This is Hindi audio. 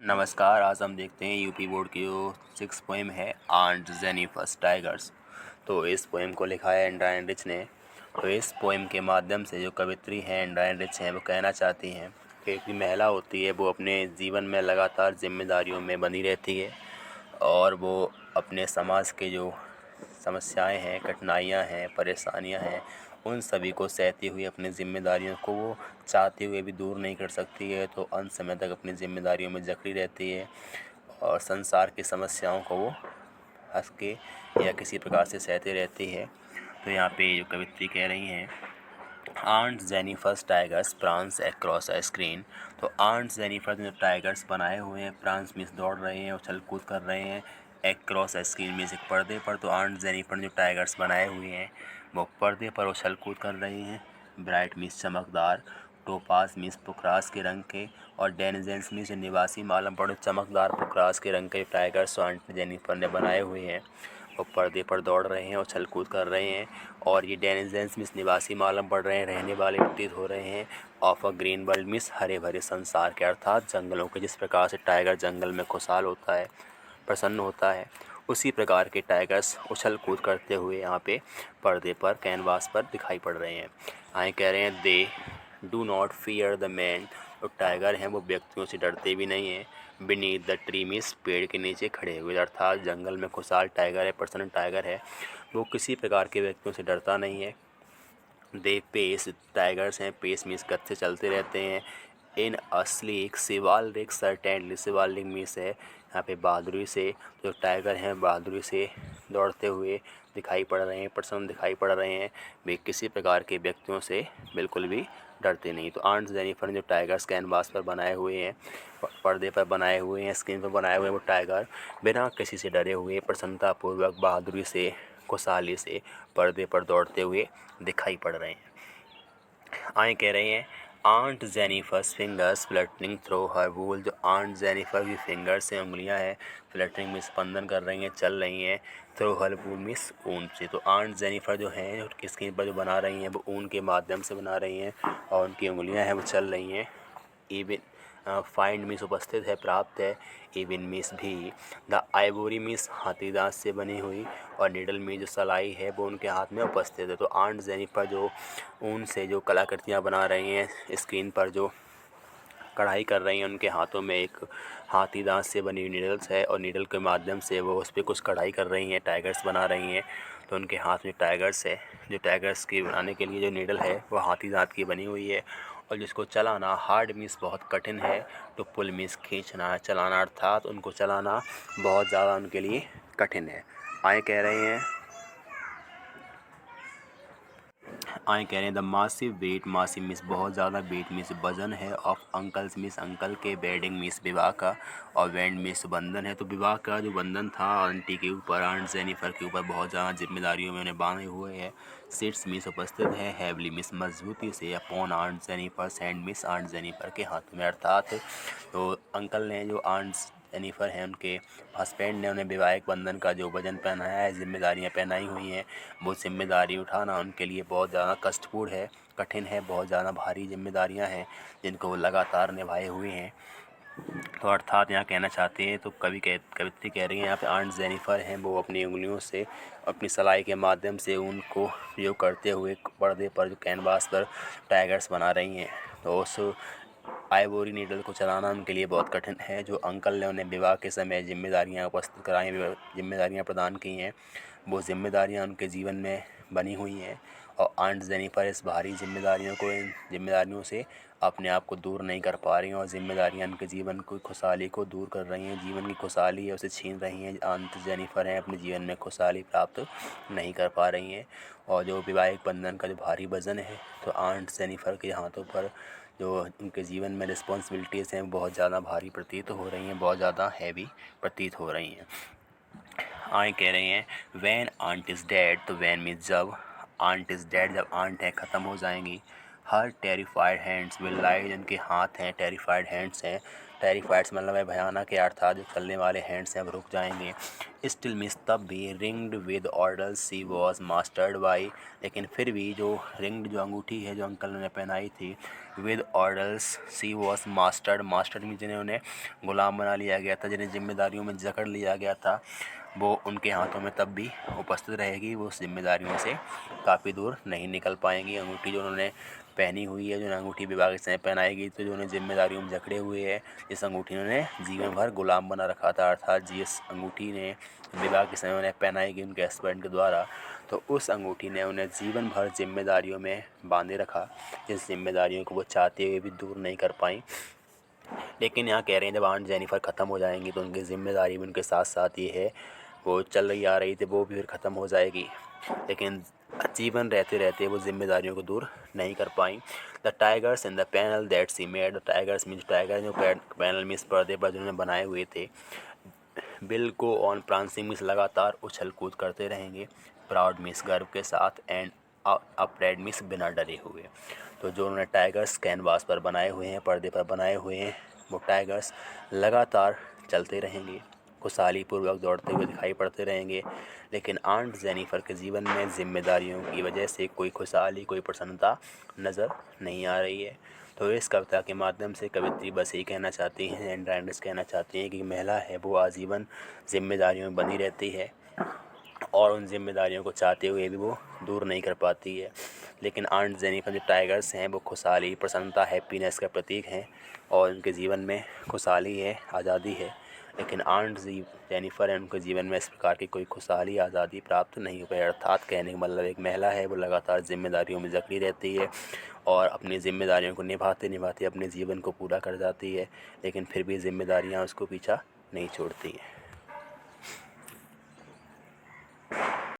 नमस्कार। आज हम देखते हैं यूपी बोर्ड की जो 6 पोएम है आंट जेनिफर्स टाइगर्स। तो इस पोएम को लिखा है एंड्रा रिच ने। तो इस पोएम के माध्यम से जो कवित्री हैं एंड्रा रिच हैं वो कहना चाहती हैं कि एक महिला होती है वो अपने जीवन में लगातार जिम्मेदारियों में बंधी रहती है और वो अपने समाज के जो समस्याएं हैं, कठिनाइयां हैं, परेशानियां हैं, उन सभी को सहती हुई अपनी ज़िम्मेदारियों को वो चाहते हुए भी दूर नहीं कर सकती है। तो अंत समय तक अपनी ज़िम्मेदारियों में जकड़ी रहती है और संसार की समस्याओं को वो हँस के या किसी प्रकार से सहती रहती है। तो यहाँ पे जो कवित्री कह रही हैं, aunt Jennifer's tigers prance across a screen. तो आंट जेनिफर ने टाइगर्स बनाए हुए हैं, प्रांस में दौड़ रहे हैं, उछल कूद कर रहे हैं अक्रॉस अ स्क्रीन म्यूजिक पर्दे पर। तो आंट जेनिफर ने जो टाइगर्स बनाए हुए हैं वो पर्दे पर उछल कूद कर रही हैं। ब्राइट मिस चमकदार, टोपाज मिस पुखरास के रंग के और डेनिजेंस मिस निवासी मालम पर चमकदार पुखरास के रंग के टाइगर्स आंट जेनिफर ने बनाए हुए हैं। वो पर्दे पर दौड़ रहे हैं, उछल कूद कर रहे हैं और ये डेनिजेंस मिस निवासी मालूम पड़ रहे हैं, रहने वाले प्रतीत हो रहे हैं of a green world miss हरे भरे संसार के, अर्थात जंगलों के। जिस प्रकार से टाइगर जंगल में खुशहाल होता है, प्रसन्न होता है, उसी प्रकार के टाइगर्स उछल कूद करते हुए यहाँ पे पर्दे पर, कैनवास पर दिखाई पड़ रहे हैं। आए कह रहे हैं they do not fear the man. तो टाइगर हैं वो व्यक्तियों से डरते भी नहीं हैं। बीनीथ द ट्री मीन्स पेड़ के नीचे खड़े हुए, अर्थात जंगल में खुशहाल टाइगर है, प्रसन्न टाइगर है, वो किसी प्रकार के व्यक्तियों से डरता नहीं है। दे पेस, टाइगर्स हैं पेस मीन्स गति से चलते रहते हैं। इन असली शिवालिक सर्टेनली, शिवालिक मीन्स है यहाँ पे बहादुरी से। जो टाइगर हैं बहादुरी से दौड़ते हुए दिखाई पड़ रहे हैं, प्रसन्न दिखाई पड़ रहे हैं, वे किसी प्रकार के व्यक्तियों से बिल्कुल भी डरते नहीं। तो आंट जेनिफर ने जो टाइगर्स कैनवास पर बनाए हुए हैं, पर्दे पर बनाए हुए हैं, स्क्रीन पर बनाए हुए हैं, वो टाइगर बिना किसी से डरे हुए प्रसन्नतापूर्वक बहादुरी से, खुशहाली से पर्दे पर दौड़ते हुए दिखाई पड़ रहे हैं। आए कह रहे हैं aunt Jennifer's fingers fluttering through her wool. जो आंट जेनिफर की फिंगर्स हैं, उंगलियां हैं, फ्लटरिंग में स्पंदन कर रही हैं, चल रही हैं, थ्रो हर वूल मिस ऊन से। तो आंट जेनिफर जो हैं स्क्रीन पर जो बना रही हैं वो ऊन के माध्यम से बना रही हैं और उनकी उंगलियां हैं वो चल रही हैं। इवन फाइंड मिस उपस्थित है, प्राप्त है। इवन मिस भी द आइवोरी मिस हाथी दांत से बनी हुई और निडल में जो सलाई है वो उनके हाथ में उपस्थित है। तो आंट जेनिफर जो ऊन से जो कलाकृतियाँ बना रही हैं, स्क्रीन पर जो कढ़ाई कर रही हैं, उनके हाथों में एक हाथी दांत से बनी हुई नीडल्स है और नीडल के माध्यम से वो उस पर कुछ कढ़ाई कर रही हैं, टाइगर्स बना रही हैं। तो उनके हाथ में टाइगर्स है, जो टाइगर्स की बनाने के लिए जो नीडल है वो हाथी दांत की बनी हुई है और जिसको चलाना हार्ड मीन्स बहुत कठिन है, तो पुल मीन्स खींचना, चलाना, अर्थात उनको चलाना बहुत ज़्यादा उनके लिए कठिन है। आए कह रहे हैं the massive weight, massive means बहुत ज़्यादा, वेट मिस वजन है, ऑफ अंकल्स मिस अंकल के, वेडिंग मिस विवाह का और वेंड मिस बंधन है। तो विवाह का जो बंधन था आंटी के ऊपर, आंट जेनिफर के ऊपर बहुत ज़्यादा जिम्मेदारियों में उन्हें बांधे हुए है। सीट्स मिस उपस्थित है, हैवली मिस मजबूती से, upon aunt Jennifer hand means aunt Jennifer के हाथ में, अर्थात तो अंकल ने जो आंट जेनिफर हैं उनके हस्बैंड ने उन्हें वैवाहिक बंधन का जो वजन पहनाया है, जिम्मेदारियां पहनाई हुई हैं, वो जिम्मेदारी उठाना उनके लिए बहुत ज़्यादा कष्टपूर्ण है, कठिन है, बहुत ज़्यादा भारी जिम्मेदारियां हैं जिनको वो लगातार निभाए हुए हैं। तो अर्थात यहाँ कहना चाहते हैं, तो कवित्री कह रही हैं यहाँ पे आंट जेनिफर हैं वो अपनी उंगलियों से, अपनी सलाई के माध्यम से ऊन को प्रयोग करते हुए पर्दे पर, जो कैनवास पर टाइगर्स बना रही हैं। तो उस आइवोरी नीडल को चलाना उनके लिए बहुत कठिन है। जो अंकल ने उन्हें विवाह के समय जिम्मेदारियां उपस्थित कराई, जिम्मेदारियां प्रदान की हैं, वो जिम्मेदारियां उनके जीवन में बनी हुई हैं और आंट जेनिफर इस भारी जिम्मेदारियों को, इन जिम्मेदारियों से अपने आप को दूर नहीं कर पा रही हैं और जिम्मेदारियां उनके जीवन की खुशहाली को दूर कर रही हैं, जीवन की खुशहाली है उसे छीन रही हैं। आंट जेनिफर हैं अपने जीवन में खुशहाली प्राप्त नहीं कर पा रही हैं और जो वैवाहिक बंधन का जो भारी वजन है, तो आंट जेनिफर के हाथों पर जो उनके जीवन में रिस्पॉन्सिबिलिटीज़ हैं बहुत ज़्यादा भारी प्रतीत हो रही हैं, बहुत ज़्यादा हैवी प्रतीत हो रही हैं। आए कह रहे हैं वैन आंट इज़ डेड। तो वैन मीन्स जब, आंट इज़ डेड जब आंट है ख़त्म हो जाएंगी। हर टेरिफाइड हैंड्स विल लाई, जिनके हाथ हैं टेरिफाइड हैंड्स हैं टेरिफाइड्स मतलब है भयानक है, अर्थात जो चलने वाले हैंड्स हैं अब रुक जाएंगे। स्टिल मीन्स तब भी ringed with orders she was mastered by, लेकिन फिर भी जो रिंग्ड जो अंगूठी है जो अंकल ने पहनाई थी, with orders she was mastered, mastered mean जिन्हें उन्हें गुलाम बना लिया गया था, जिन्हें जिम्मेदारियों में जकड़ लिया गया था, वो उनके हाथों में तब भी उपस्थित रहेगी। वो उस जिम्मेदारियों से काफ़ी दूर नहीं निकल पाएंगी। अंगूठी जो उन्होंने पहनी हुई है, जो अंगूठी विवाह के समय पहनाई गई तो जो उन्हें जिम्मेदारियों में जकड़े हुए है, इस अंगूठी ने उन्हें जीवन भर गुलाम बना रखा था। अर्थात जिस अंगूठी ने विवाह के समय उन्हें पहनाई गई उनके हस्बैंड के द्वारा, तो उस अंगूठी ने उन्हें जीवन भर जिम्मेदारियों में बांधे रखा। इस जिम्मेदारियों को वो चाहते हुए भी दूर नहीं कर पाई। लेकिन यहाँ कह रहे हैं जब आंट जेनिफर ख़त्म हो जाएंगी तो उनकी ज़िम्मेदारी भी उनके साथ साथ ये है, वो चल रही आ रही थी वो भी फिर ख़त्म हो जाएगी। लेकिन जीवन रहते रहते वो जिम्मेदारियों को दूर नहीं कर पाई। The tigers in the panel that she made, the tigers mean tiger जो पैनल में इस पर्दे पर जिन्होंने बनाए हुए थे, बिल को ऑन प्रांसिंग मीन्स लगातार उछल कूद करते रहेंगे, प्राउड मीन्स गर्व के साथ, एंड अपरेड मीन्स बिना डरे हुए। तो जो उन्होंने टाइगर्स कैनवास पर बनाए हुए हैं, पर्दे पर बनाए हुए हैं, वो टाइगर्स लगातार चलते रहेंगे, खुशहाली पूर्वक दौड़ते हुए दिखाई पड़ते रहेंगे। लेकिन आंट जेनिफर के जीवन में जिम्मेदारियों की वजह से कोई खुशहाली, कोई प्रसन्नता नज़र नहीं आ रही है। तो इस कविता के माध्यम से कवित्री बस यही कहना चाहती हैं, एंड राइडर्स कहना चाहती हैं कि महिला है वो आजीवन जिम्मेदारियों में बनी रहती है और उन जिम्मेदारियों को चाहते हुए भी वो दूर नहीं कर पाती है। लेकिन आंट जेनिफर जो टाइगर्स हैं वो खुशहाली, प्रसन्नता, हैप्पीनेस का प्रतीक हैं और उनके जीवन में खुशहाली है, आज़ादी है। लेकिन आंट जेनिफर हैं उनके जीवन में इस प्रकार की कोई खुशहाली, आज़ादी प्राप्त नहीं हो पाई। अर्थात कहने का मतलब एक महिला है वो लगातार जिम्मेदारियों में जकड़ी रहती है और अपनी ज़िम्मेदारियों को निभाते निभाते अपने जीवन को पूरा कर जाती है, लेकिन फिर भी ज़िम्मेदारियाँ उसको पीछा नहीं छोड़ती हैं।